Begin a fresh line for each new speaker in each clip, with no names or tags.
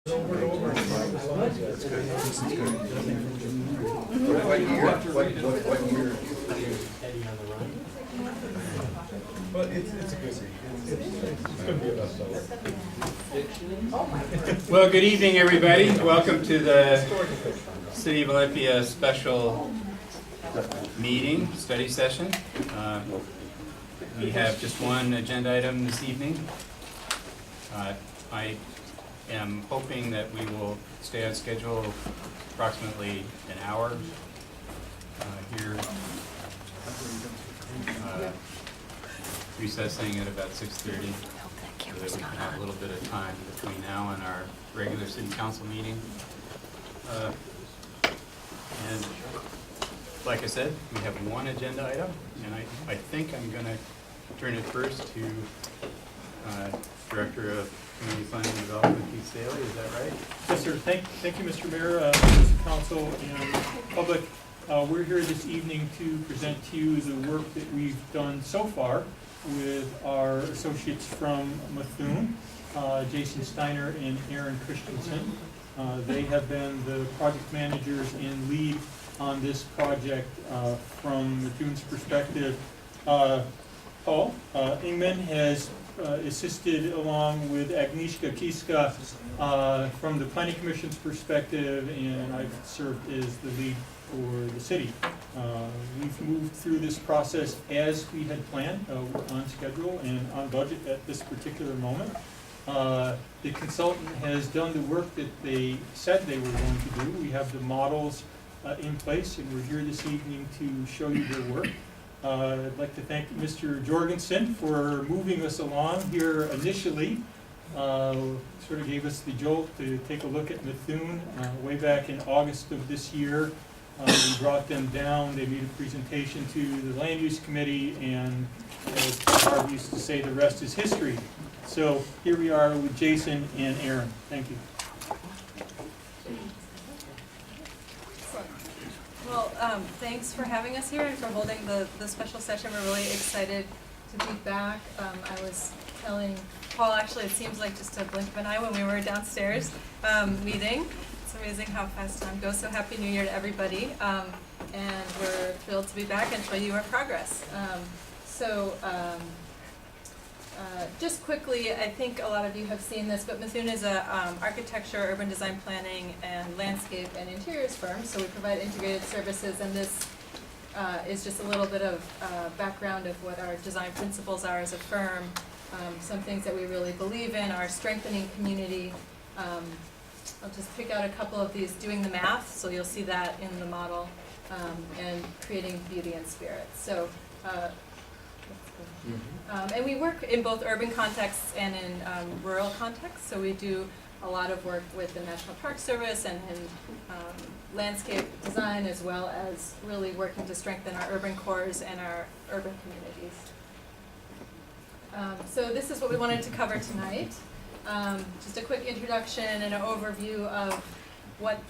Over and over.
That's good. This is good. What year? What year?
But it's a good read. It's going to be a bestseller.
Well, good evening, everybody. Welcome to the City of Olympia special meeting, study session. We have just one agenda item this evening. I am hoping that we will stay on schedule approximately an hour here. Recessing at about 6:30, so that we can have a little bit of time between now and our regular city council meeting. And like I said, we have one agenda item, and I think I'm going to turn it first to Director of Community Planning and Development, Keith Staley. Is that right?
Yes, sir. Thank you, Mr. Mayor, members of council, and public. We're here this evening to present to you the work that we've done so far with our associates from Mithun, Jason Steiner and Aaron Christensen. They have been the project managers and lead on this project from Mithun's perspective. Paul Ingman has assisted along with Agnieszka Kiska from the Planning Commission's perspective, and I've served as the lead for the city. We've moved through this process as we had planned, on schedule and on budget at this particular moment. The consultant has done the work that they said they were going to do. We have the models in place, and we're here this evening to show you their work. I'd like to thank Mr. Jorgensen for moving us along here initially. Sort of gave us the jolt to take a look at Mithun way back in August of this year. We brought them down. They made a presentation to the Land Use Committee, and as Barb used to say, the rest is history. So here we are with Jason and Aaron. Thank you.
Well, thanks for having us here and for holding the special session. We're really excited to be back. I was telling Paul, actually, it seems like just a blink of an eye when we were downstairs meeting. It's amazing how fast time goes. So happy New Year to everybody. And we're thrilled to be back and show you our progress. Just quickly, I think a lot of you have seen this, but Mithun is a architecture, urban design planning, and landscape and interiors firm. So we provide integrated services, and this is just a little bit of background of what our design principles are as a firm. Some things that we really believe in are strengthening community. I'll just pick out a couple of these: doing the math, so you'll see that in the model, and creating beauty and spirit. So. And we work in both urban contexts and in rural contexts, so we do a lot of work with the National Park Service and in landscape design, as well as really working to strengthen our urban cores and our urban communities. So this is what we wanted to cover tonight. Just a quick introduction and an overview of what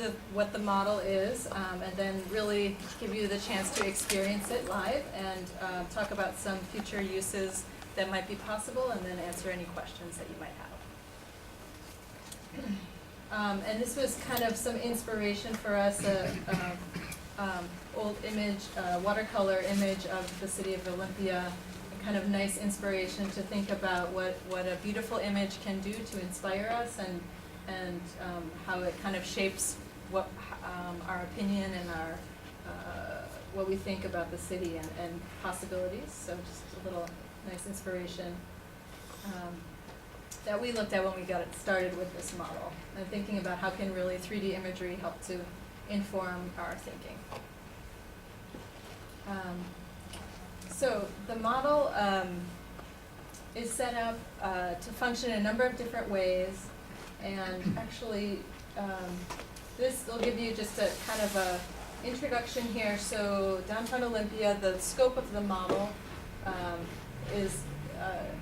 the model is, and then really give you the chance to experience it live and talk about some future uses that might be possible, and then answer any questions that you might have. And this was kind of some inspiration for us, old image, watercolor image of the city of Olympia, a kind of nice inspiration to think about what a beautiful image can do to inspire us, and how it kind of shapes what our opinion and our what we think about the city and possibilities. So just a little nice inspiration that we looked at when we got it started with this model, and thinking about how can really 3D imagery help to inform our thinking. So the model is set up to function in a number of different ways. And actually, this will give you just a kind of a introduction here. So downtown Olympia, the scope of the model is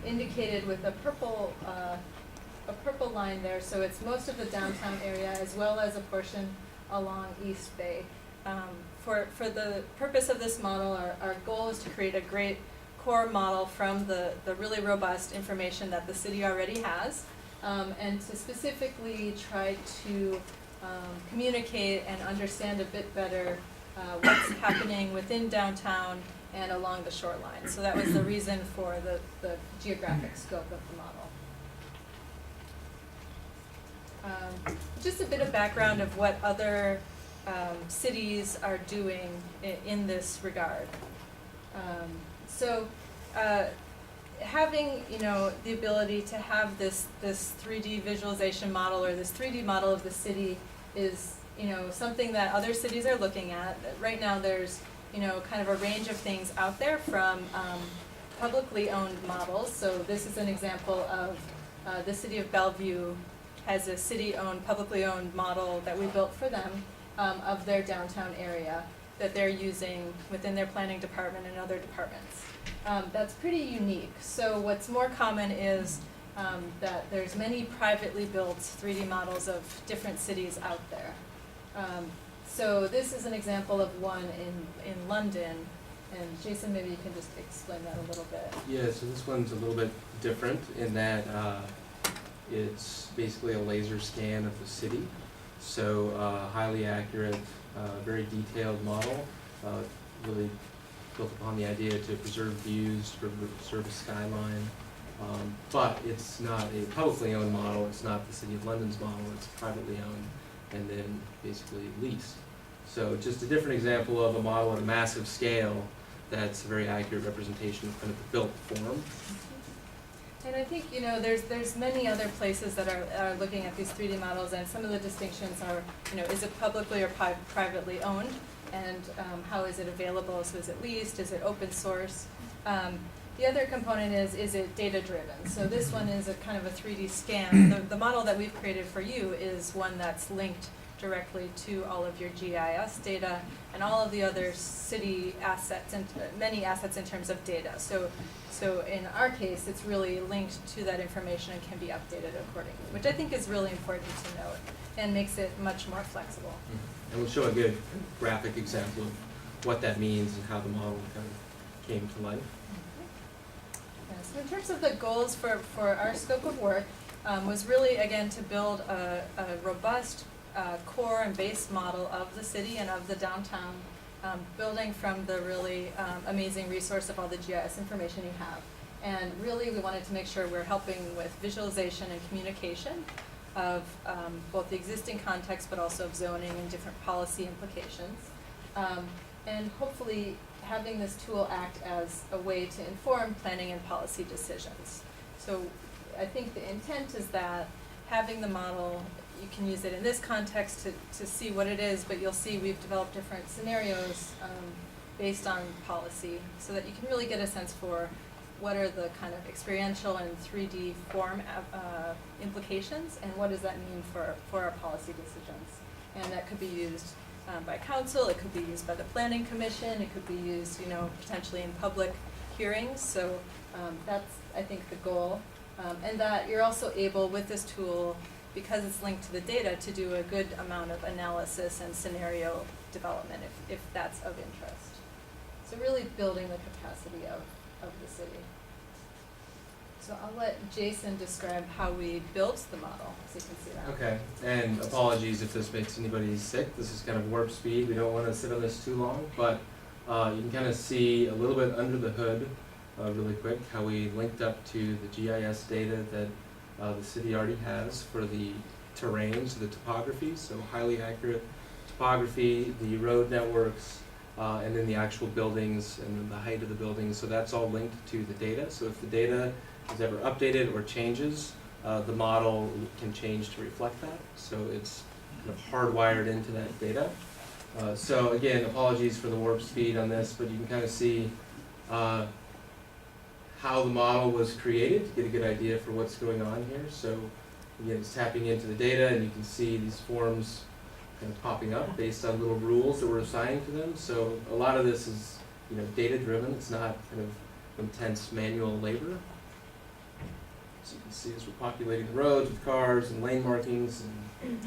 indicated with a purple line there. So it's most of the downtown area, as well as a portion along East Bay. For the purpose of this model, our goal is to create a great core model from the really robust information that the city already has, and to specifically try to communicate and understand a bit better what's happening within downtown and along the shoreline. So that was the reason for the geographic scope of the model. Just a bit of background of what other cities are doing in this regard. Having the ability to have this 3D visualization model or this 3D model of the city is something that other cities are looking at. Right now there's kind of a range of things out there from publicly owned models. So this is an example of the city of Bellevue has a city-owned, publicly owned model that we built for them of their downtown area that they're using within their planning department and other departments. That's pretty unique. So what's more common is that there's many privately built 3D models of different cities out there. So this is an example of one in London, and Jason, maybe you can just explain that a little bit.
Yeah, so this one's a little bit different in that it's basically a laser scan of the city. So highly accurate, very detailed model, really built upon the idea to preserve views, to preserve a skyline. But it's not a publicly owned model, it's not the City of London's model, it's privately owned and then basically leased. So just a different example of a model at a massive scale that's a very accurate representation of kind of the built form.
And I think, there's many other places that are looking at these 3D models, and some of the distinctions are, is it publicly or privately owned, and how is it available? So is it leased? Is it open source? The other component is it data driven? So this one is a kind of a 3D scan. The model that we've created for you is one that's linked directly to all of your GIS data and all of the other city assets and many assets in terms of data. So in our case, it's really linked to that information and can be updated accordingly, which I think is really important to note and makes it much more flexible.
Mm-hmm. And we'll show a good graphic example of what that means and how the model kind of came to life.
Yeah, so in terms of the goals for our scope of work, was really, again, to build a robust core and base model of the city and of the downtown, building from the really amazing resource of all the GIS information you have. And really we wanted to make sure we're helping with visualization and communication of both the existing context but also of zoning and different policy implications. And hopefully having this tool act as a way to inform planning and policy decisions. So I think the intent is that having the model, you can use it in this context to see what it is, but you'll see we've developed different scenarios based on policy so that you can really get a sense for what are the kind of experiential and 3D form implications and what does that mean for our policy decisions. And that could be used by council, it could be used by the planning commission, it could be used potentially in public hearings. So that's, I think, the goal. And that you're also able, with this tool, because it's linked to the data, to do a good amount of analysis and scenario development if that's of interest. So really building the capacity of the city. So I'll let Jason describe how we built the model, so you can see that.
Okay, and apologies if this makes anybody sick. This is kind of warp speed. We don't want to sit on this too long, but you can kind of see a little bit under the hood really quick how we linked up to the GIS data that the city already has for the terrains, the topography, so highly accurate topography, the road networks, and then the actual buildings and then the height of the buildings. So that's all linked to the data. So if the data is ever updated or changes, the model can change to reflect that. So it's kind of hardwired into that data. So again, apologies for the warp speed on this, but you can kind of see how the model was created to get a good idea for what's going on here. So again, it's tapping into the data, and you can see these forms kind of popping up based on little rules that were assigned to them. So a lot of this is data driven. It's not kind of intense manual labor. So you can see as we're populating the roads with cars and lane markings and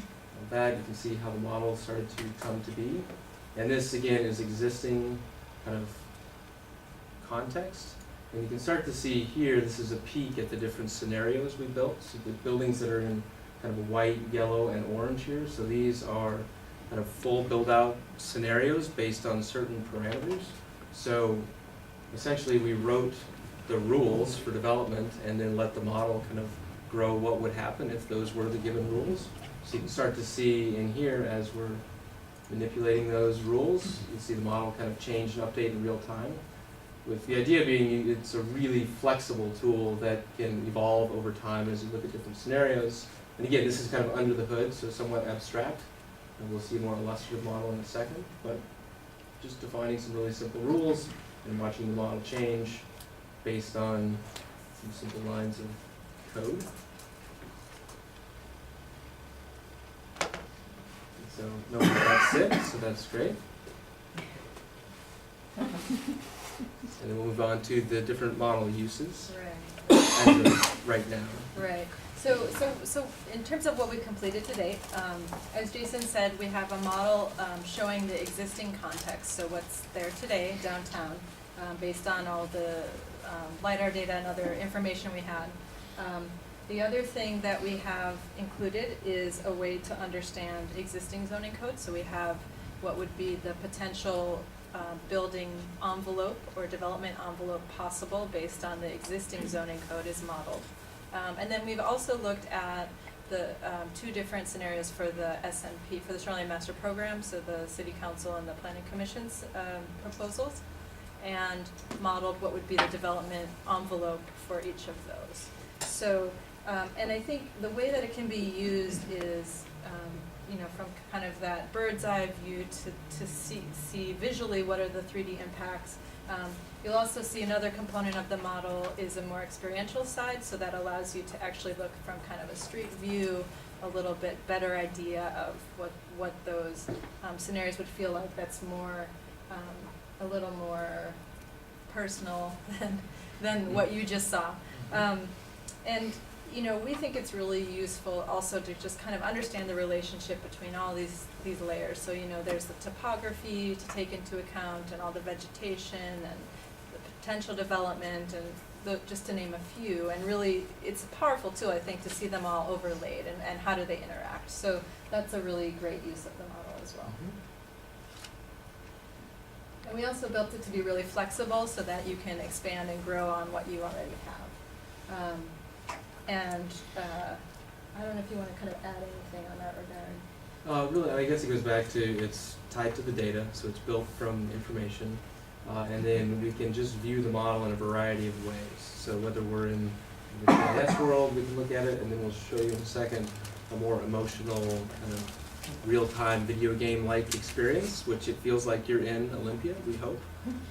that, you can see how the model started to come to be. And this again is existing kind of context. And you can start to see here, this is a peek at the different scenarios we built. So the buildings that are in kind of a white, yellow, and orange here. So these are kind of full build-out scenarios based on certain parameters. So essentially we wrote the rules for development and then let the model kind of grow what would happen if those were the given rules. So you can start to see in here as we're manipulating those rules, you see the model kind of change and update in real time. With the idea being it's a really flexible tool that can evolve over time as you look at different scenarios. And again, this is kind of under the hood, so somewhat abstract. And we'll see a more illustrative model in a second, but just defining some really simple rules and watching the model change based on some simple lines of code. So no, that's it, so that's great. And then we'll move on to the different model uses
Right.
as of right now.
Right. So in terms of what we completed to date, as Jason said, we have a model showing the existing context, so what's there today downtown, based on all the LiDAR data and other information we had. The other thing that we have included is a way to understand existing zoning code. So we have what would be the potential building envelope or development envelope possible based on the existing zoning code is modeled. And then we've also looked at the two different scenarios for the SMP, for the Shoreline Master Program, so the City Council and the Planning Commission's proposals, and modeled what would be the development envelope for each of those. So, and I think the way that it can be used is, you know, from kind of that bird's eye view to see visually what are the 3D impacts. You'll also see another component of the model is a more experiential side, so that allows you to actually look from kind of a street view, a little bit better idea of what those scenarios would feel like. That's more, a little more personal than what you just saw. And you know, we think it's really useful also to just kind of understand the relationship between all these layers. So, you know, there's the topography to take into account and all the vegetation and the potential development and just to name a few. And really, it's a powerful tool, I think, to see them all overlaid and how do they interact. So that's a really great use of the model as well. And we also built it to be really flexible so that you can expand and grow on what you already have. I don't know if you want to kind of add anything on that regard.
Really, I guess it goes back to it's tied to the data, so it's built from information, and then we can just view the model in a variety of ways. So whether we're in the GIS world, we can look at it, and then we'll show you in a second a more emotional kind of real-time video game-like experience, which it feels like you're in Olympia, we hope.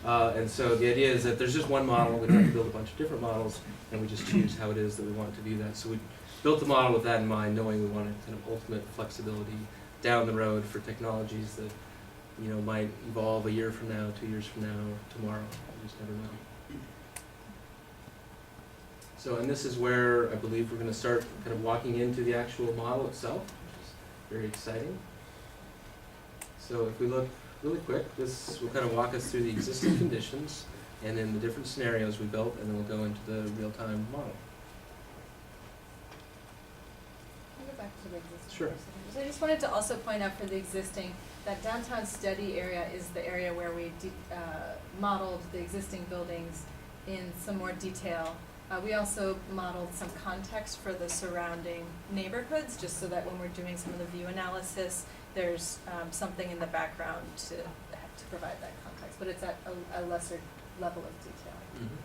And so the idea is that there's just one model, we have to build a bunch of different models, and we just choose how it is that we want to do that. So we built the model with that in mind, knowing we wanted kind of ultimate flexibility down the road for technologies that, you know, might evolve a year from now, 2 years from now, or tomorrow. You just never know. So, and this is where I believe we're going to start kind of walking into the actual model itself, which is very exciting. So if we look really quick, this will kind of walk us through the existing conditions and then the different scenarios we built, and then we'll go into the real-time model.
I'll go back to the existing.
Sure.
So I just wanted to also point out for the existing, that downtown study area is the area where we modeled the existing buildings in some more detail. We also modeled some context for the surrounding neighborhoods, just so that when we're doing some of the view analysis, there's something in the background to provide that context, but it's at a lesser level of detail.
Mm-hmm.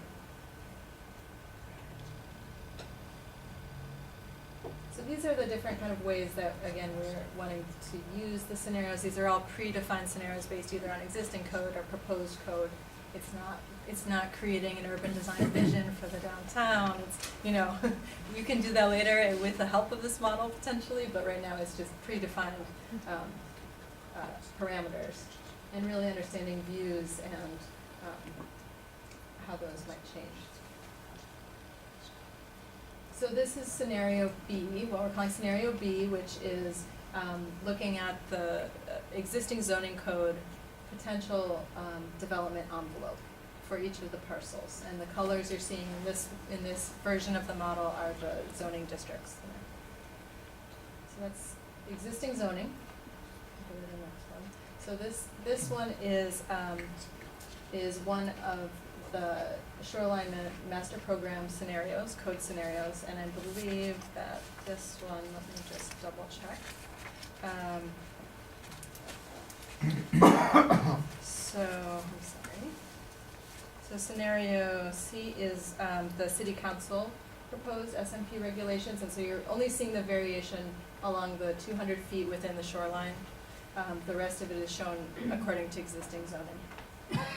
So these are the different kind of ways that, again, we're wanting to use the scenarios. These are all predefined scenarios based either on existing code or proposed code. It's not creating an urban design vision for the downtown. It's, you know, you can do that later with the help of this model potentially, but right now it's just predefined parameters and really understanding views and how those might change. So this is scenario B, what we're calling scenario B, which is looking at the existing zoning code potential development envelope for each of the parcels. And the colors you're seeing in this version of the model are the zoning districts. So that's existing zoning. Go to the next one. So this one is one of the shoreline master program scenarios, code scenarios, and I believe that this one, let me just double check. So, I'm sorry. So scenario C is the city council proposed SMP regulations, and so you're only seeing the variation along the 200 feet within the shoreline. The rest of it is shown according to existing zoning.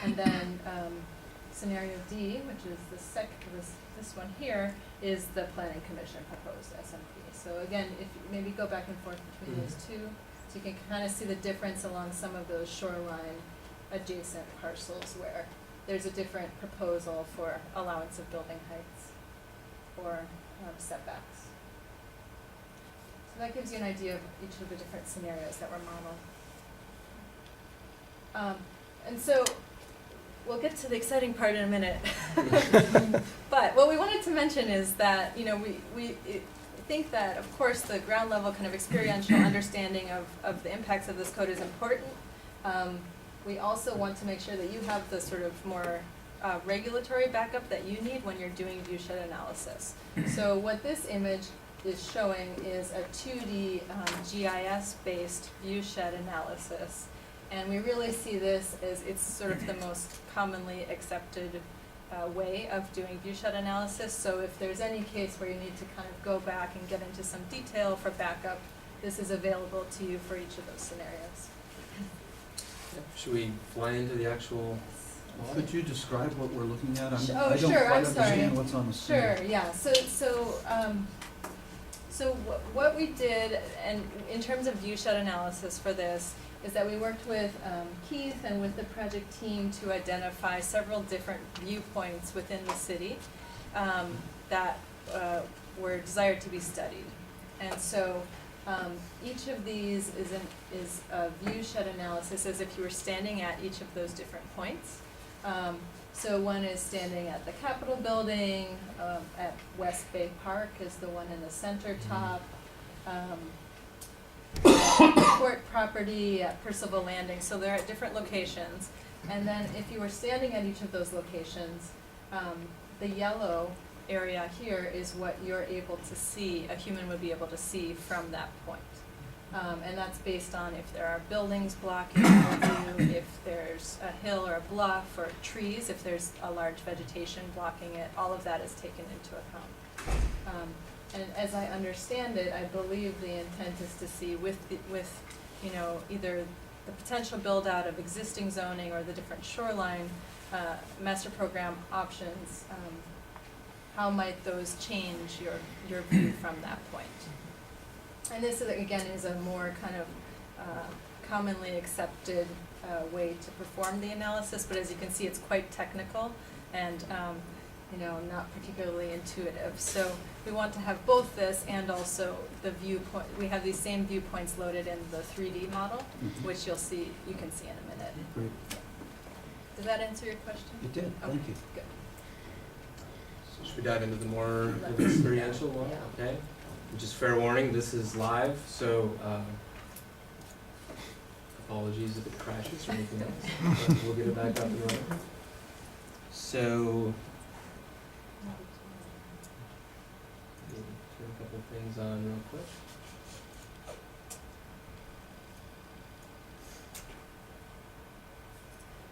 And then scenario D, which is this one here, is the planning commission proposed SMP. So again, if you maybe go back and forth between those two, so you can kind of see the difference along some of those shoreline adjacent parcels where there's a different proposal for allowance of building heights or setbacks. So that gives you an idea of each of the different scenarios that were modeled. And so we'll get to the exciting part in a minute. But what we wanted to mention is that, you know, we think that, of course, the ground level kind of experiential understanding of the impacts of this code is important. We also want to make sure that you have the sort of more regulatory backup that you need when you're doing viewshed analysis. So what this image is showing is a 2D GIS-based viewshed analysis. And we really see this as it's sort of the most commonly accepted way of doing viewshed analysis. So if there's any case where you need to kind of go back and get into some detail for backup, this is available to you for each of those scenarios.
Should we fly into the actual?
Could you describe what we're looking at?
Oh,
I don't
sure,
quite
I'm sorry.
understand what's on the screen.
Sure, yeah. So what we did, and in terms of viewshed analysis for this, is that we worked with Keith and with the project team to identify several different viewpoints within the city that were desired to be studied. And so each of these is a viewshed analysis as if you were standing at each of those different points. So one is standing at the Capitol building, at West Bay Park is the one in the center top, Court property at Percival Landing, so they're at different locations. And then if you were standing at each of those locations, the yellow area here is what you're able to see, a human would be able to see from that point. And that's based on if there are buildings blocking the view, if there's a hill or a bluff or trees, if there's a large vegetation blocking it, all of that is taken into account. And as I understand it, I believe the intent is to see with you know, either the potential build out of existing zoning or the different shoreline master program options, how might those change your view from that point? And this, again, is a more kind of commonly accepted way to perform the analysis, but as you can see, it's quite technical and you know, not particularly intuitive. So we want to have both this and also the viewpoint. We have these same viewpoints loaded in the 3D model, which you can see in a minute.
Great.
Does that answer your question?
It did, thank you.
Good.
So should we dive into the more experiential one?
Yeah.
Okay. Just fair warning, this is live, so apologies if it crashes or anything else. But we'll get it back up and running. So, turn a couple of things on real quick.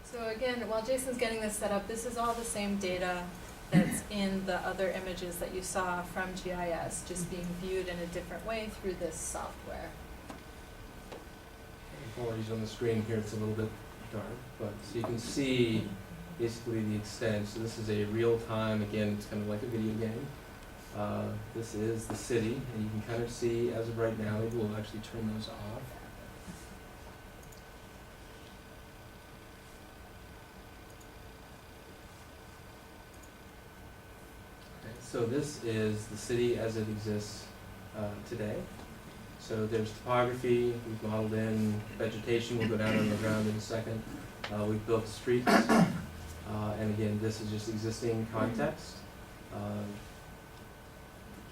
So again, while Jason's getting this set up, this is all the same data that's in the other images that you saw from GIS, just being viewed in a different way through this software.
Apologies on the screen here, it's a little bit dark, but so you can see basically the extent. So this is a real time, again, it's kind of like a video game. This is the city, and you can kind of see, as of right now, we'll actually turn those off. So this is the city as it exists today. So there's topography, we've modeled in vegetation, we'll go down on the ground in a second. We've built streets. And again, this is just existing context.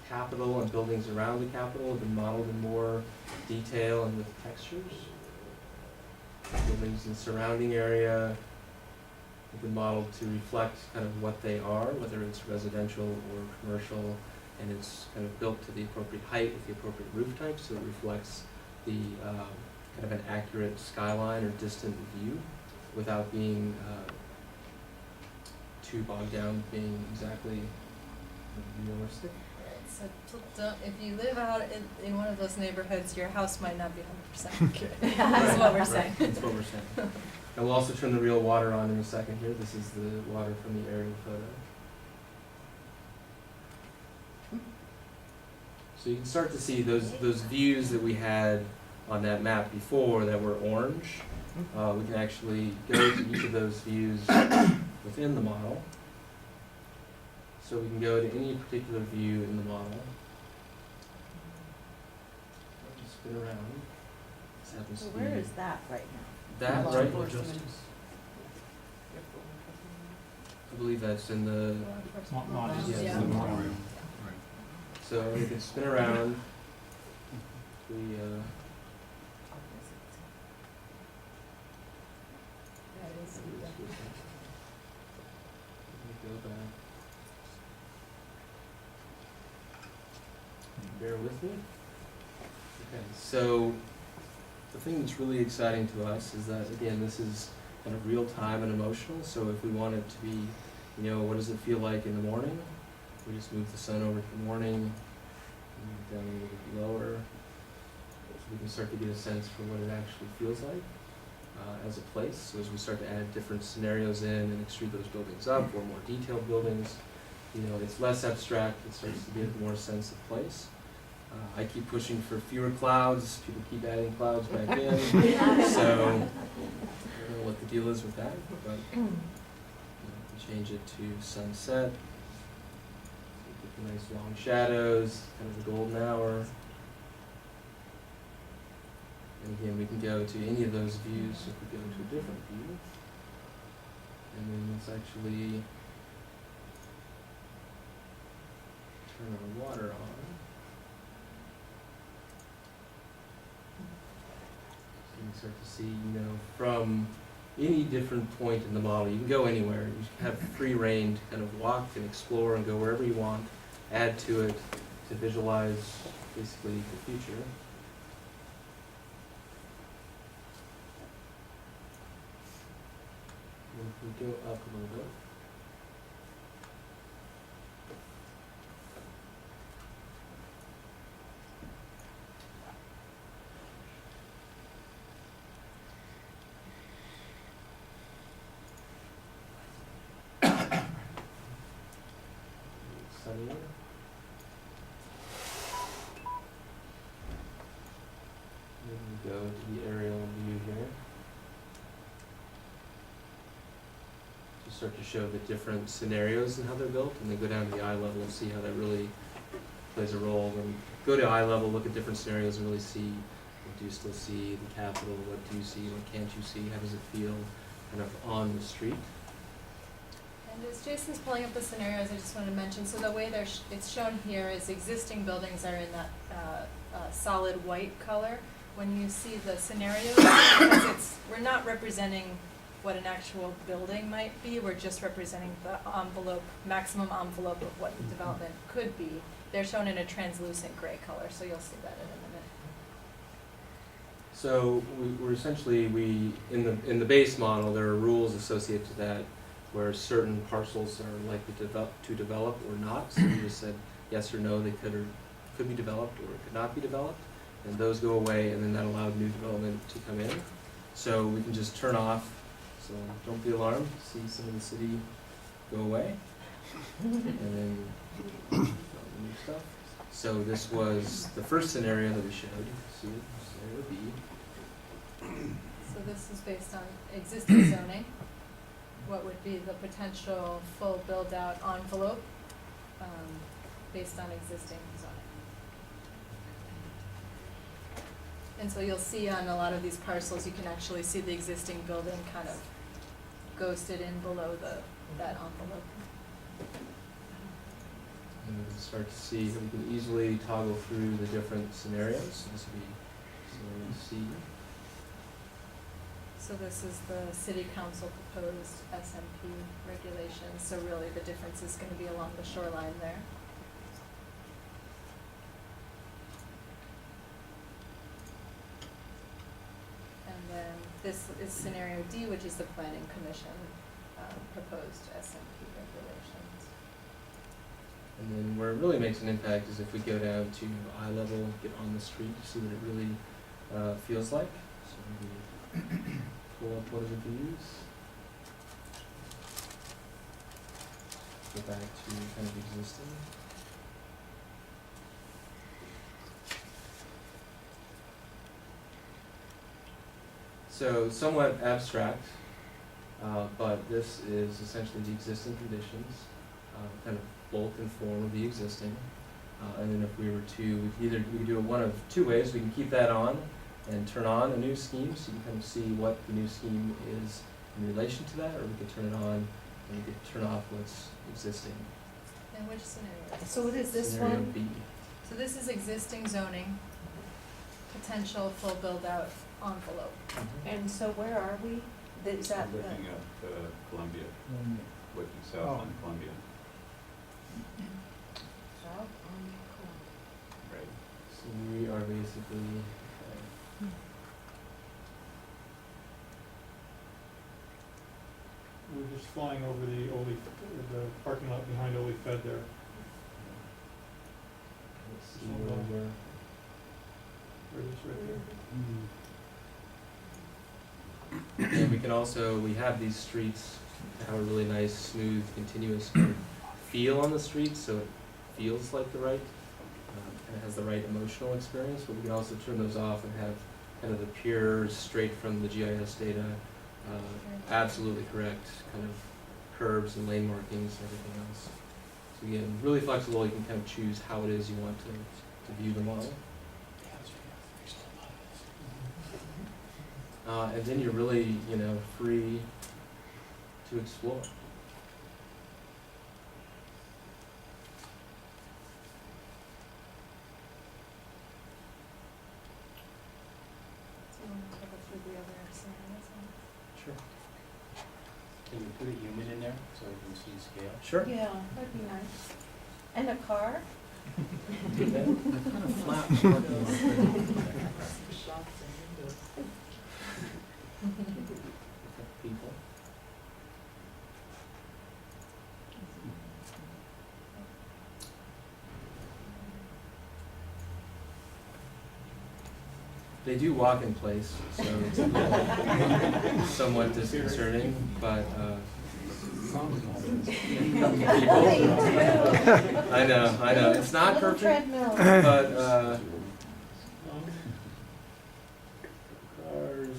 Capital and buildings around the Capitol have been modeled in more detail and with textures. Buildings in the surrounding area have been modeled to reflect kind of what they are, whether it's residential or commercial, and it's kind of built to the appropriate height with the appropriate roof type, so it reflects the kind of an accurate skyline or distant view without being too bogged down being exactly realistic.
So don't, if you live out in one of those neighborhoods, your house might not be 100% accurate. That's what we're saying.
Right. That's what we're saying. And we'll also turn the real water on in a second here. This is the water from the aerial photo. So you can start to see those views that we had on that map before that were orange. We can actually go to each of those views within the model. So we can go to any particular view in the model. Spin around. This happens
So
to
where
be
is that right now?
that
Law
right.
enforcement.
I believe that's in the. Yeah,
Yeah.
it's in the model. So we can spin around. We
That is,
go back. Bear with me. Okay, so the thing that's really exciting to us is that, again, this is kind of real time and emotional. So if we want it to be, you know, what does it feel like in the morning? We just move the sun over to the morning, move it down a little bit lower, so we can start to get a sense for what it actually feels like as a place. So as we start to add different scenarios in and extrude those buildings up, or more detailed buildings, you know, it's less abstract. It starts to give more sense of place. I keep pushing for fewer clouds. People keep adding clouds back in. So I don't know what the deal is with that, but you know, change it to sunset. Get the nice long shadows, kind of the golden hour. And again, we can go to any of those views if we go to a different view. And then let's actually turn our water on. So you can start to see, you know, from any different point in the model, you can go anywhere. You have free reign to kind of walk and explore and go wherever you want, add to it to visualize basically the future. And if we go up a little bit, sunnier. Then we go to the aerial view here. To start to show the different scenarios and how they're built, and then go down to the eye level and see how that really plays a role. And go to eye level, look at different scenarios and really see, what do you still see the Capitol, what do you see, what can't you see, how does it feel kind of on the street.
and as Jason's pulling up the scenarios, I just wanted to mention, so the way it's shown here is existing buildings are in that solid white color. When you see the scenarios, because we're not representing what an actual building might be, we're just representing the envelope, maximum envelope of what the development could be. They're shown in a translucent gray color, so you'll see that in a minute.
So we're essentially, in the base model, there are rules associated to that where certain parcels are likely to develop or not. So we just said yes or no, they could be developed or could not be developed, and those go away, and then that allowed new development to come in. So we can just turn off. So don't be alarmed. See some of the city go away, and then the new stuff. So this was the first scenario that we showed. See it, scenario B.
So this is based on existing zoning. What would be the potential full build-out envelope based on existing zoning? And so you'll see on a lot of these parcels, you can actually see the existing building kind of ghosted in below that envelope.
And we can start to see that we can easily toggle through the different scenarios. So this would be scenario C.
So this is the city council proposed SMP regulations, so really the difference is gonna be along the shoreline there. And then this is scenario D, which is the planning commission, proposed SMP regulations.
And then where it really makes an impact is if we go down to eye level, get on the street, see what it really feels like. So maybe pull up one of the views. Go back to kind of existing. So somewhat abstract, but this is essentially the existing conditions, kind of bulk and form of the existing. And then if we were to, we could do it one of two ways. We can keep that on and turn on a new scheme, so you can kind of see what the new scheme is in relation to that, or we could turn it on and we could turn off what's existing.
And which scenario?
So what is this
Scenario
one?
B.
So this is existing zoning, potential full build-out envelope.
And so where are we? Is that,
Looking at Columbia, looking south
Oh.
on Columbia, right?
So we are basically,
We're just flying over the parking lot behind Oli Fed there.
let's see where we're.
There it is right there.
And we can also, we have these streets that have a really nice, smooth, continuous kind of feel on the streets, so it feels like the right, and it has the right emotional experience, but we can also turn those off and have kind of the pure, straight from the GIS data, absolutely correct kind of curves and lane markings and everything else. So again, really flexible, you can kind of choose how it is you want to view the model. And then you're really, free to explore.
Do you want to cover through the other scenarios?
Sure.
Can you put a human in there so we can see scale?
Sure.
yeah, that'd be nice. And a car?
Kind of flat parking lot. People. They do walk in place, so it's a little somewhat disconcerting, but I know, it's not
Little
perfect,
treadmill.
but cars.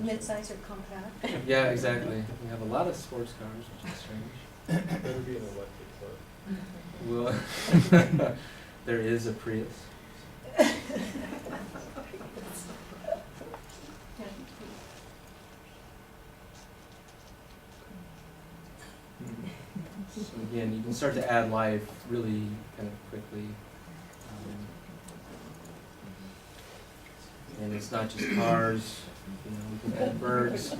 Mid-size or compact?
Yeah, exactly. We have a lot of sports cars, which is strange.
Better be an electric car.
Well, there is a Prius. So again, you can start to add life really kind of quickly. And it's not just cars, we can add birds.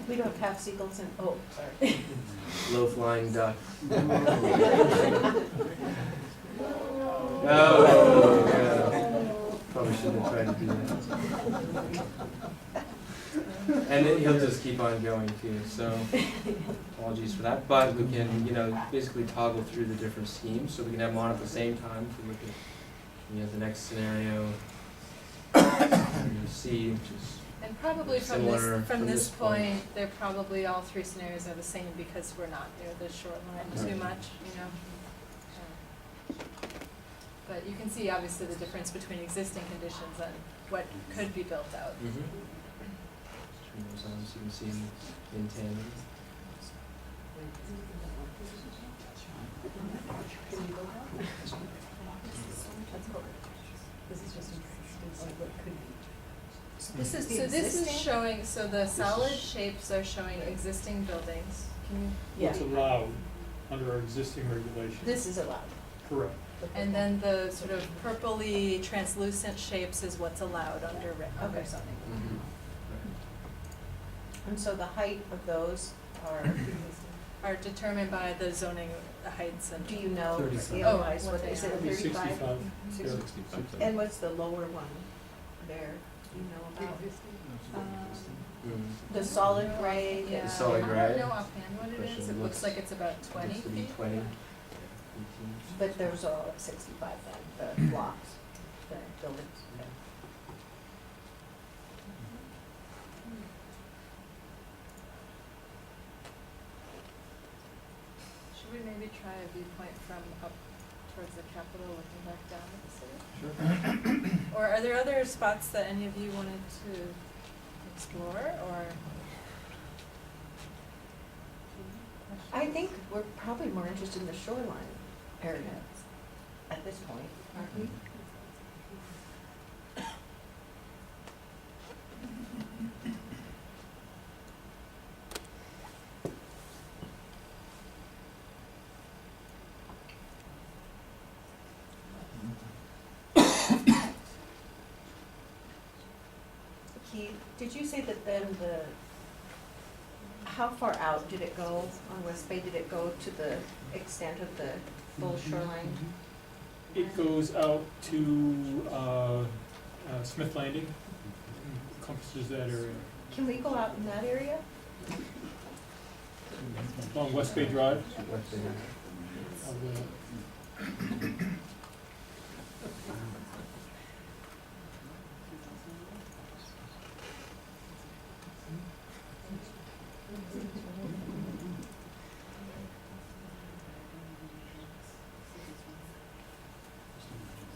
We don't have seagulls and, oh, sorry.
Low-flying duck. Oh, yeah. Probably shouldn't have tried to do that. And then he'll just keep on going too, so apologies for that. But we can, basically toggle through the different schemes, so we can have them on at the same time to look at, the next scenario. You see, which is
And probably
Similar
from
from
this
this point.
point, they're probably all three scenarios are the same because we're not near the shoreline too
Right.
much, But you can see obviously the difference between existing conditions and what could be built out.
Turn those on so you can see them in tandem.
This is the
So this is
existing?
showing, so the solid shapes are showing existing buildings. Can you?
Yeah.
What's allowed under our existing regulations.
This is allowed.
Correct.
And then the sort of purpley translucent shapes is what's allowed under
Okay.
zoning.
Mhm.
And so the height of those
Are determined by the zoning heights and.
do you know,
35.
otherwise,
Oh,
what
what
is
they
it,
are.
It'd be
35?
65.
Six-
Yeah.
65.
And what's the lower one there, do you know about?
Mm.
The solid gray?
Yeah,
The solid
I
gray.
don't know offhand what it is.
Question
It looks
looks-
like it's about 20
Looks to be
feet.
20, 18.
But there's all at 65 then, the blocks, the buildings. Okay.
Should we maybe try a viewpoint from up towards the Capitol, looking back down at the city?
Sure.
Or are there other spots that any of you wanted to explore, or?
I think we're probably more interested in the shoreline area at this point, aren't we? Keith, did you say that then how far out did it go on West Bay? Did it go to the extent of the full shoreline?
It goes out to Smith Landing, encompasses that area.
Can we go out in that area?
Along West Bay Drive.
West Bay.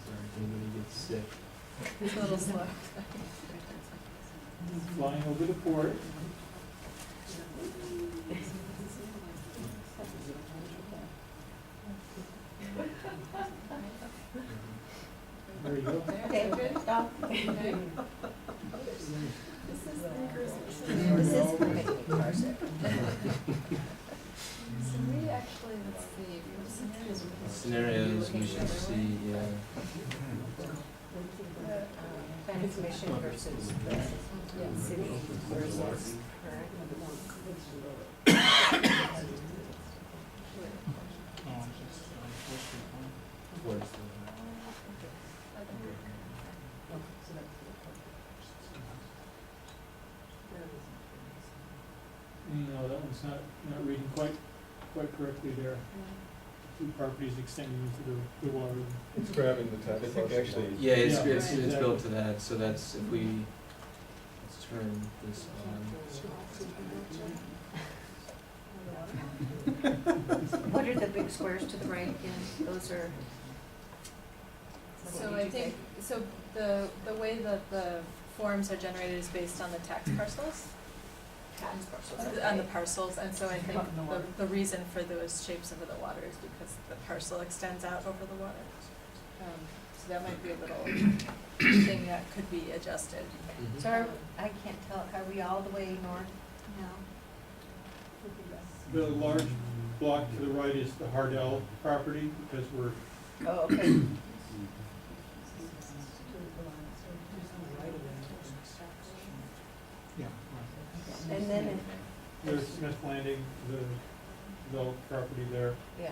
Sorry, if anybody gets sick.
It's a little slow.
Flying over the port. There you go.
Okay,
Good.
stop.
Okay.
This is making me car sick.
So we actually, let's see, for
Scenarios we should see, yeah.
Planning commission versus the city versus current.
Towards the-
No, that one's not reading quite correctly there. Two properties extending into the water.
It's grabbing the tax.
I think actually,
Yeah, it's,
Yeah,
it's,
right,
it's built to
exactly.
that, so that's, if we, let's turn this
What are the big squares to the right again? Those are. what
So
did
I
you
think,
say?
so the way that the forms are generated is based on the tax parcels,
Tax parcels,
on the
okay.
parcels, and so I think the reason for those shapes over the water is because the parcel extends out over the water. So that might be a little thing that could be adjusted.
So I can't tell, are we all the way north now?
The large block to the right is the Hardell property, because we're,
Oh, okay. And then,
there's Smith Landing, the developed property there.
yeah.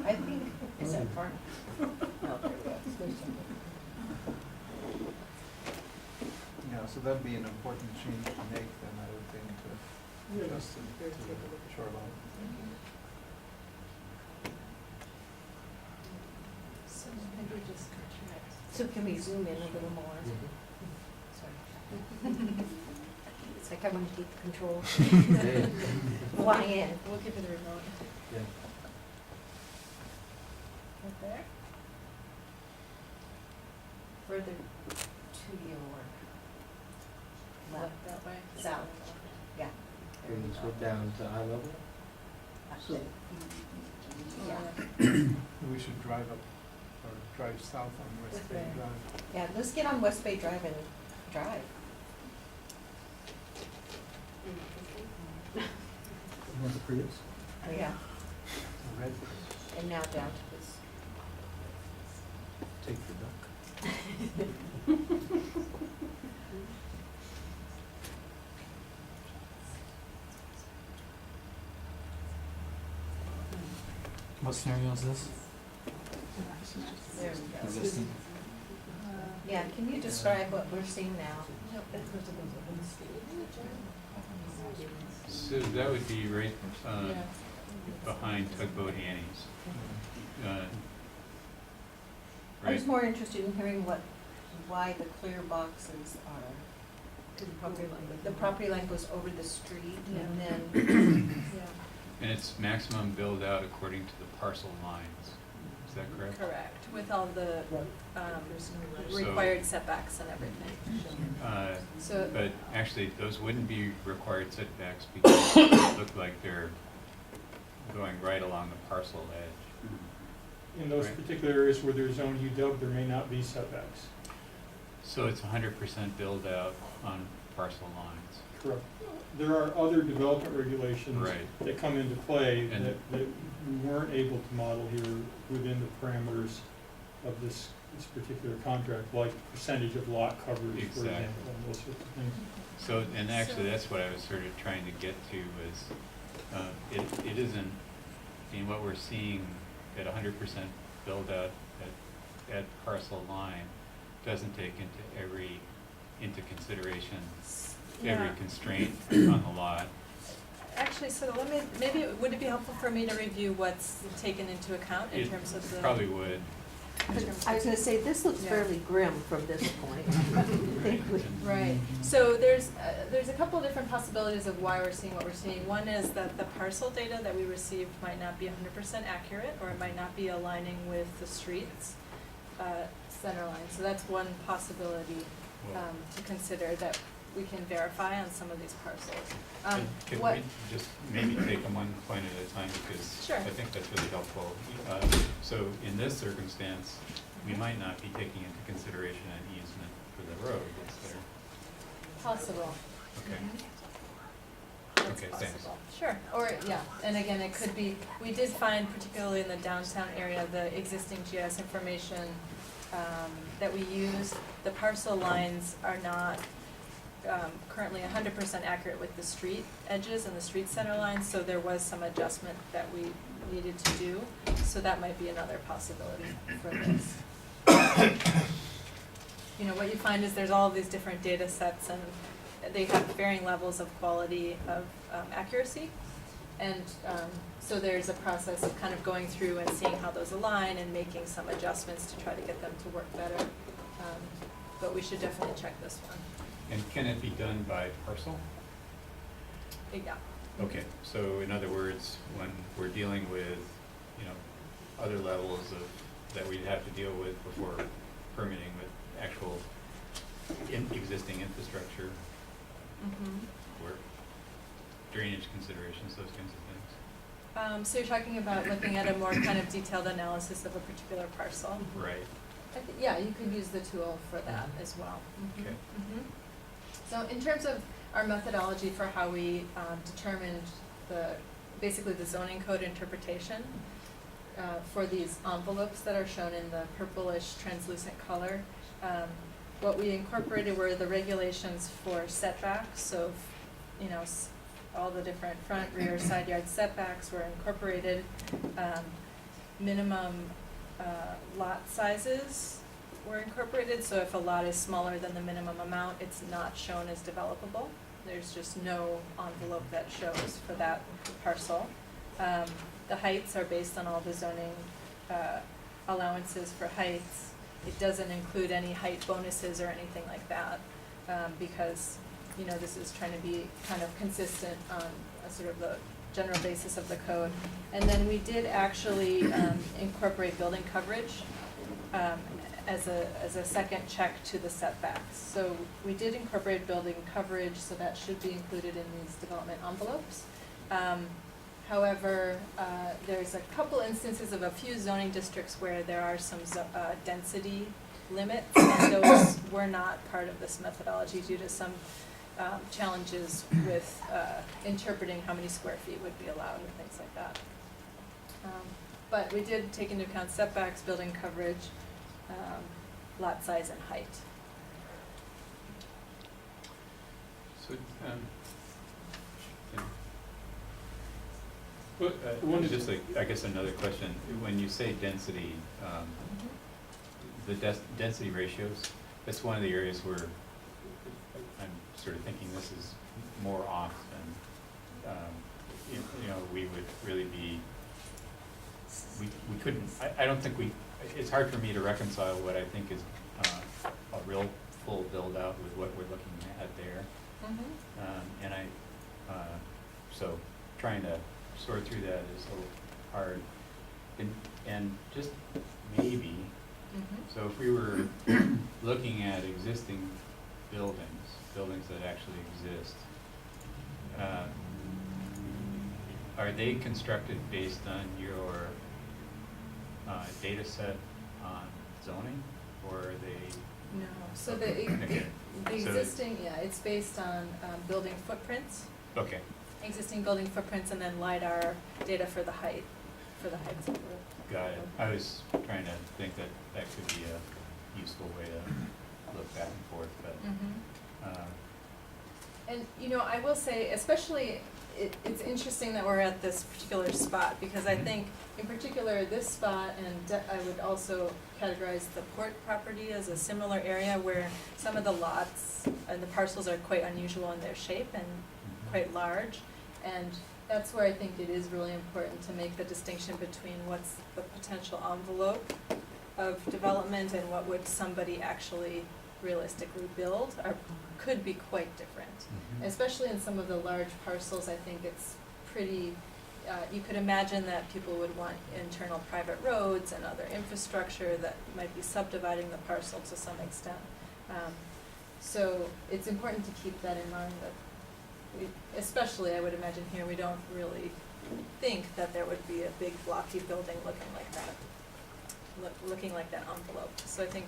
I think, is that far? No, there we go.
Yeah, so that'd be an important change to make then, I would think, to adjust it to the shoreline.
So maybe just contract.
So can we zoom in a little more? Sorry. It's like I want to take the control.
Hey,
Fly in.
We'll give you the remote.
yeah.
Right there?
Further to your left.
That way?
South. Yeah.
bring this right down to eye level.
Actually, yeah,
We should drive up or drive south on West Bay Drive.
yeah, let's get on West Bay Drive and drive.
You want the Prius?
Oh, yeah,
The red?
and now down to this.
Take the duck.
What scenario is this?
There we go. Yeah, can you describe what we're seeing now?
So that would be right
Yeah.
behind Tugboat Annie's.
I was
Right,
more interested in hearing why the clear boxes are, the property line goes over the street and then,
Yeah,
and it's maximum build out according to the parcel lines, is that correct?
correct, with all the,
So-
required setbacks and everything. So,
But actually, those wouldn't be required setbacks because they look like they're going right along the parcel edge.
In those
Right.
particular areas where there's zone UW, there may not be setbacks.
So it's 100% build out on parcel lines.
Correct. There are other development regulations
Right.
that come into play
And-
that we weren't able to model here within the parameters of this particular contract, like percentage of lot coverage, for
Exactly.
example, and those sorts of things.
So, and actually, that's what I was sort of trying to get to was, it isn't, I mean, what we're seeing at 100% build out at parcel line doesn't take into consideration every
yeah.
constraint on the lot.
Actually, so maybe, would it be helpful for me to review what's taken into account in
It
terms of the?
probably would.
I was gonna say, this looks
Yeah.
fairly grim from this point. I think we-
Right, so there's a couple different possibilities of why we're seeing what we're seeing. One is that the parcel data that we received might not be 100% accurate, or it might not be aligning with the streets, center line. So that's one possibility, to consider that we can verify on some of these parcels.
Can
what-
we just maybe take them one point at a time, because
Sure.
I think that's really helpful. So in this circumstance, we might not be taking into consideration an easement for the road that's there.
Possible.
Okay.
That's
Okay, thanks.
possible. Sure, or, yeah, and again, it could be, we did find particularly in the downtown area, the existing GIS information that we use, the parcel lines are not currently 100% accurate with the street edges and the street center lines, so there was some adjustment that we needed to do, so that might be another possibility for this. You know, what you find is there's all these different data sets and they have varying levels of quality of accuracy. And so there's a process of kind of going through and seeing how those align and making some adjustments to try to get them to work better. But we should definitely check this one.
And can it be done by parcel?
Yeah.
Okay, so in other words, when we're dealing with, you know, other levels of, that we'd have to deal with before permitting with actual existing infrastructure, or drainage considerations, those kinds of things.
So you're talking about looking at a more kind of detailed analysis of a particular parcel.
Right,
Yeah, you could use the tool for that as well.
okay.
So in terms of our methodology for how we determined basically the zoning code interpretation for these envelopes that are shown in the purplish translucent color, what we incorporated were the regulations for setbacks. So, you know, all the different front, rear, side yard setbacks were incorporated. Minimum lot sizes were incorporated, so if a lot is smaller than the minimum amount, it's not shown as developable. There's just no envelope that shows for that parcel. The heights are based on all the zoning allowances for heights. It doesn't include any height bonuses or anything like that, because, you know, this is trying to be kind of consistent on a sort of the general basis of the code. And then we did actually incorporate building coverage as a second check to the setbacks. So we did incorporate building coverage, so that should be included in these development envelopes. However, there's a couple instances of a few zoning districts where there are some density limits, and those were not part of this methodology due to some challenges with interpreting how many square feet would be allowed and things like that. But we did take into account setbacks, building coverage, lot size, and height.
So, just like, I guess another question, when you say density, the density ratios, that's one of the areas where I'm sort of thinking this is more often, you know, we would really be, we couldn't, I don't think it's hard for me to reconcile what I think is a real full build out with what we're looking at there. And so trying to sort through that is a little hard. And just maybe, so if we were looking at existing buildings that actually exist, are they constructed based on your data set on zoning, or are they?
No, so the existing, yeah, it's based on building footprints.
Okay.
Existing building footprints, and then LiDAR data for the heights of the roof.
Got it. I was trying to think that could be a useful way to look back and forth, but.
And, you know, I will say, especially, it's interesting that we're at this particular spot, because I think, in particular, this spot, and I would also categorize the port property as a similar area where some of the lots and the parcels are quite unusual in their shape and quite large. And that's where I think it is really important to make the distinction between what's the potential envelope of development and what would somebody actually realistically build, or could be quite different. Especially in some of the large parcels, I think it's pretty, you could imagine that people would want internal private roads and other infrastructure that might be subdividing the parcel to some extent. So it's important to keep that in mind, that especially, I would imagine here, we don't really think that there would be a big blocky building looking like that envelope. So I think.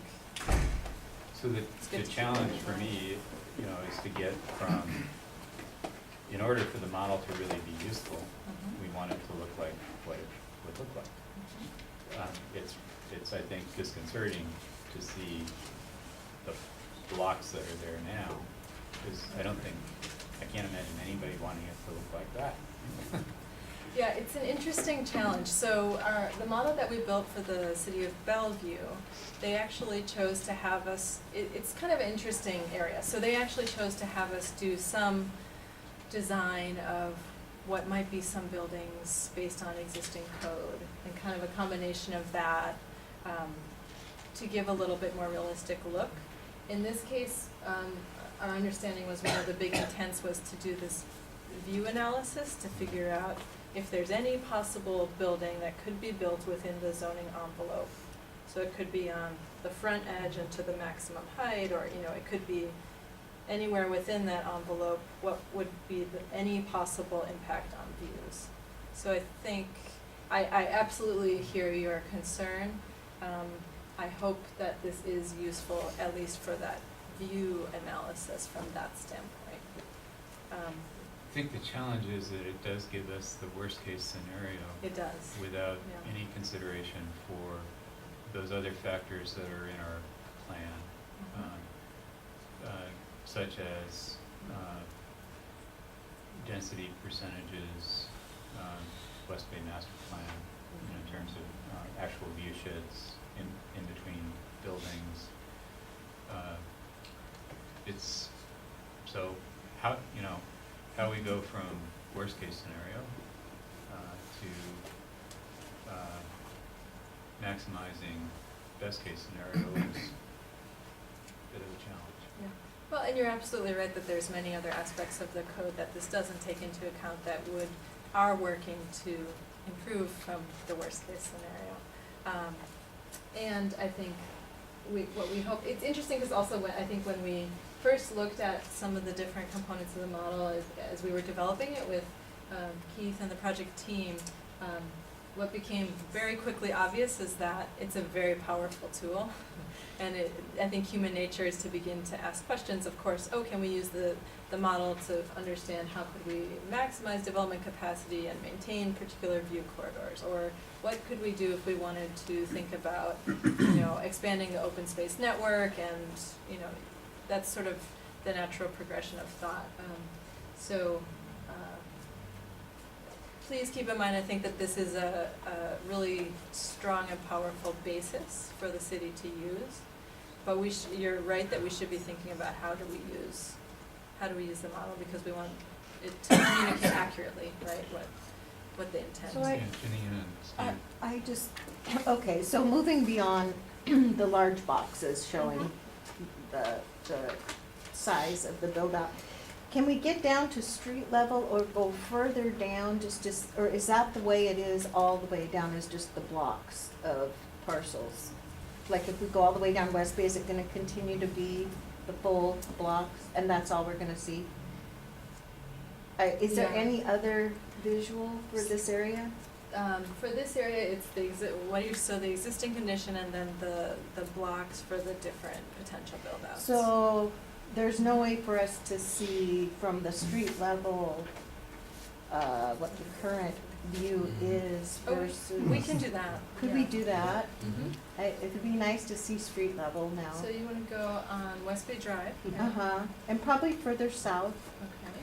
So the challenge for me, you know, is to get from, in order for the model to really be useful, we want it to look like what it would look like. It's I think disconcerting to see the blocks that are there now, because I can't imagine anybody wanting it to look like that.
Yeah, it's an interesting challenge. So the model that we built for the city of Bellevue, they actually chose to have us, it's kind of an interesting area. So they actually chose to have us do some design of what might be some buildings based on existing code, and kind of a combination of that to give a little bit more realistic look. In this case, our understanding was one of the big intents was to do this view analysis to figure out if there's any possible building that could be built within the zoning envelope. So it could be on the front edge and to the maximum height, or, you know, it could be anywhere within that envelope. What would be any possible impact on views? So I think, I absolutely hear your concern. I hope that this is useful, at least for that view analysis from that standpoint.
I think the challenge is that it does give us the worst case scenario.
It does.
Without
Yeah.
any consideration for those other factors that are in our plan, such as density percentages, West Bay Master Plan, you know, in terms of actual view sheds in between buildings. It's so how we go from worst case scenario to maximizing best case scenario is a bit of a challenge.
Yeah. Well, and you're absolutely right that there's many other aspects of the code that this doesn't take into account that are working to improve from the worst case scenario. And I think what we hope, it's interesting because also I think when we first looked at some of the different components of the model as we were developing it with Keith and the project team, what became very quickly obvious is that it's a very powerful tool. And I think human nature is to begin to ask questions, of course, can we use the model to understand how could we maximize development capacity and maintain particular view corridors? Or what could we do if we wanted to think about, expanding the open space network, and, that's sort of the natural progression of thought. Please keep in mind, I think that this is a really strong and powerful basis for the city to use. But you're right that we should be thinking about how do we use the model, because we want it to communicate accurately, right, what the intent
So
is.
Yeah, Jenny and Steve.
I just, okay, so moving beyond the large boxes showing the size of the build-out, can we get down to street level or go further down, or is that the way it is all the way down, is just the blocks of parcels? Like if we go all the way down West Bay, is it gonna continue to be the full blocks, and that's all we're gonna see? Is there
Yeah.
any other visual for this area?
For this area, it's the existing condition and then the blocks for the different potential build-outs.
So there's no way for us to see from the street level, what the current view is versus.
We can do that.
Could
yeah.
we do that?
Mm-hmm.
It would be nice to see street level now.
So you wanna go on West Bay Drive?
Uh-huh, and probably further south,
Okay.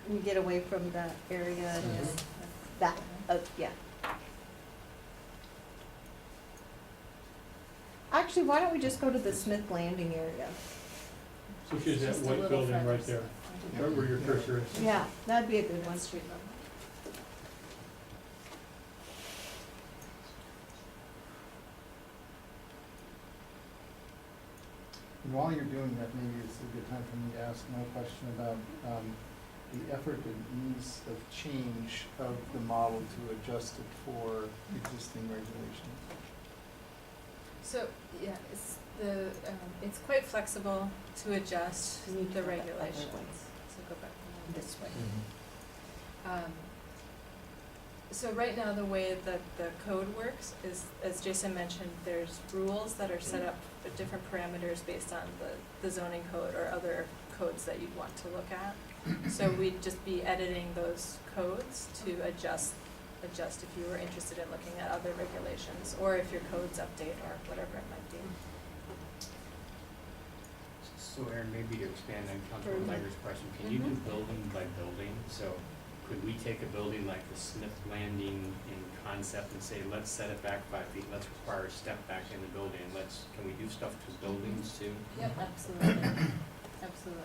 and get away from the area and
Yeah.
just that, yeah. Actually, why don't we just go to the Smith Landing area?
So she's that
Just a
white
little
building
further
right there,
south.
right where your cursor is.
Yeah, that'd be a good one.
That's street level.
And while you're doing that, maybe it's a good time for me to ask my question about the effort and ease of change of the model to adjust it for existing regulations.
So, yeah, it's quite flexible to adjust
You need to
the
go that other
regulations.
way.
So go back
This way.
So right now, the way that the code works is, as Jason mentioned, there's rules that are set up for different parameters based on the zoning code or other codes that you'd want to look at. So we'd just be editing those codes to adjust if you were interested in looking at other regulations, or if your codes update or whatever it might be.
So Aaron, maybe to expand on Councilman Liger's question, can you do building by building? So could we take a building like the Smith Landing in concept and say, let's set it back 5 feet, let's require a step back in the building, can we do stuff to buildings too?
Yep, absolutely, absolutely.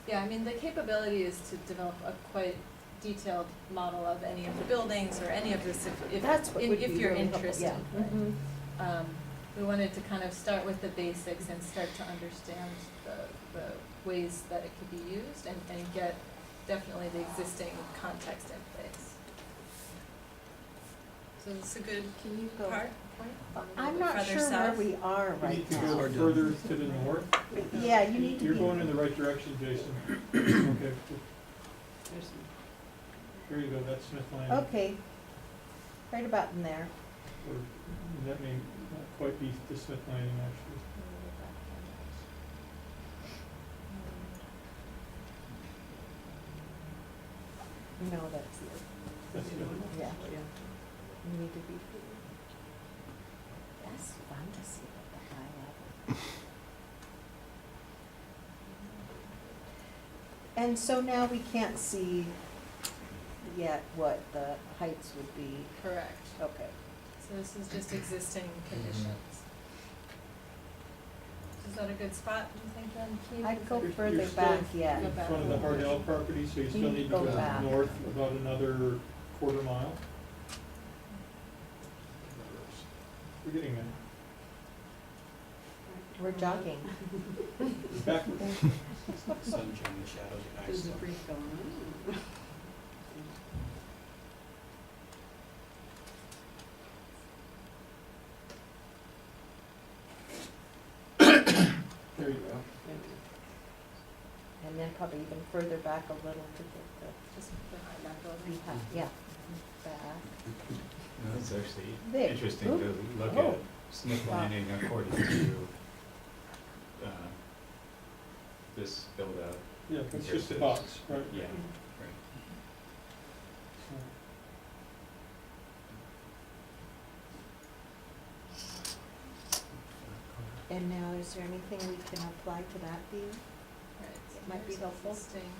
Yeah, I mean, the capability is to develop a quite detailed model of any of the buildings or any of this
That's what would
if
be
you're
really helpful,
interested.
yeah.
Right? We wanted to kind of start with the basics and start to understand the ways that it could be used and get definitely the existing context in place. So it's a good
Can you go?
part, point? A
I'm
little bit
not
further
sure where
south.
we are
You
right
need to
now.
go further to the north.
Yeah, you need to
You're
be.
going in the right direction, Jason. Okay. There you go, that's Smith Landing.
Okay, right about in there.
Or that may not quite be the Smith Landing, actually.
No, that's it.
That's good.
Yeah. You need to be. That's fun to see at the high level. And so now we can't see yet what the heights would be.
Correct.
Okay.
So this is just existing conditions. Is that a good spot, do you think, then, Keith?
I'd go
You're
further
still
back yet.
Go
In
back.
front of the Hardell property, so you still need to
Go
go
back.
north about another quarter mile. We're getting there.
We're jogging.
Back,
Sunshine, the shadows are nice.
probably even further back a little to get
Just behind that building.
yeah, back.
It's actually
There.
interesting
Oop.
to look
Oh.
at Smith Landing according to this build out.
Yeah, it's
Compared
just a
to-
box, right?
Yeah, right.
And now, is there anything we can apply to that view?
Right, so
Might be
here's
helpful.
existing.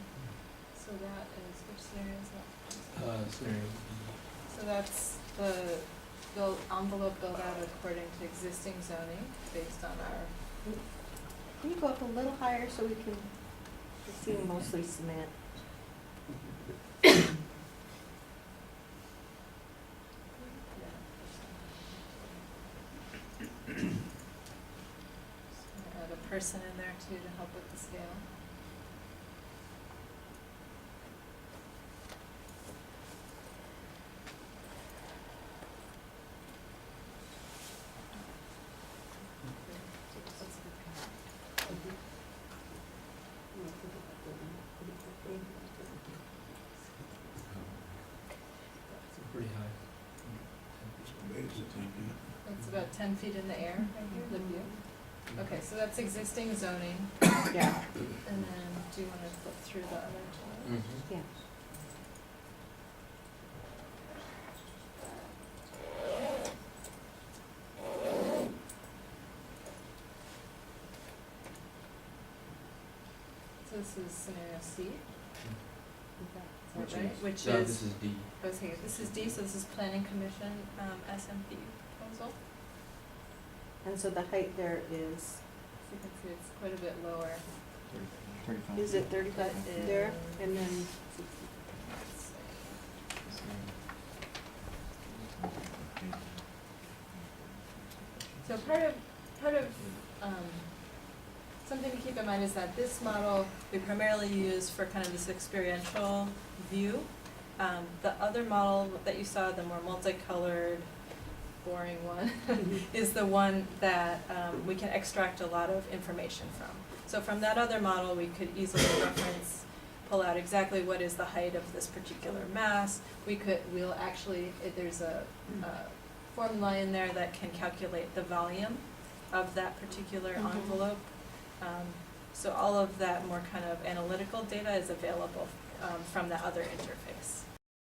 So that is, which scenario is that?
Scenario.
So that's the envelope built out according to existing zoning based on our,
Can you go up a little higher so we can see mostly cement?
add a person in there too to help with the scale.
Pretty high.
It's about 10 feet in the air right here, the view. Okay, so that's existing zoning.
Yeah.
And then do you want to flip through the other two?
Yeah.
So this is scenario C, is
Which
that right?
is-
Which
No,
is,
this is D.
okay, this is D, so this is planning commission, SMP proposal.
And so the height there is,
So you can see it's quite a bit lower.
35.
is it 35
That
there?
is-
And then,
Let's see. So part of, something to keep in mind is that this model, we primarily use for kind of this experiential view. The other model that you saw, the more multicolored, boring one, is the one that, we can extract a lot of information from. So from that other model, we could easily reference, pull out exactly what is the height of this particular mass. We'll actually, there's a formula in there that can calculate the volume of that particular
Mhm.
envelope. So all of that more kind of analytical data is available from that other interface.